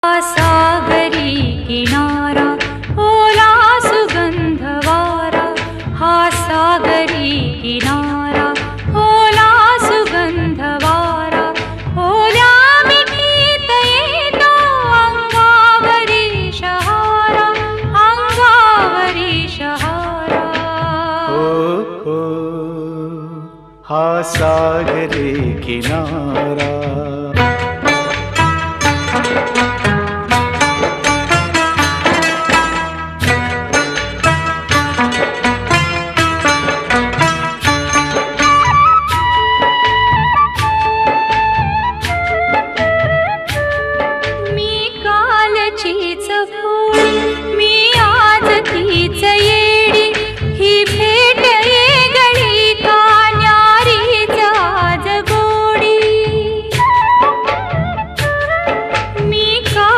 सागरी किनारा ओला सुगंध वारा, हा सागरी किनारा ओला सुगंध वारा, ओल्या मिठीत येतो अंगावरी शहारा, अंगावरी शहारा. हा सागरी किनारा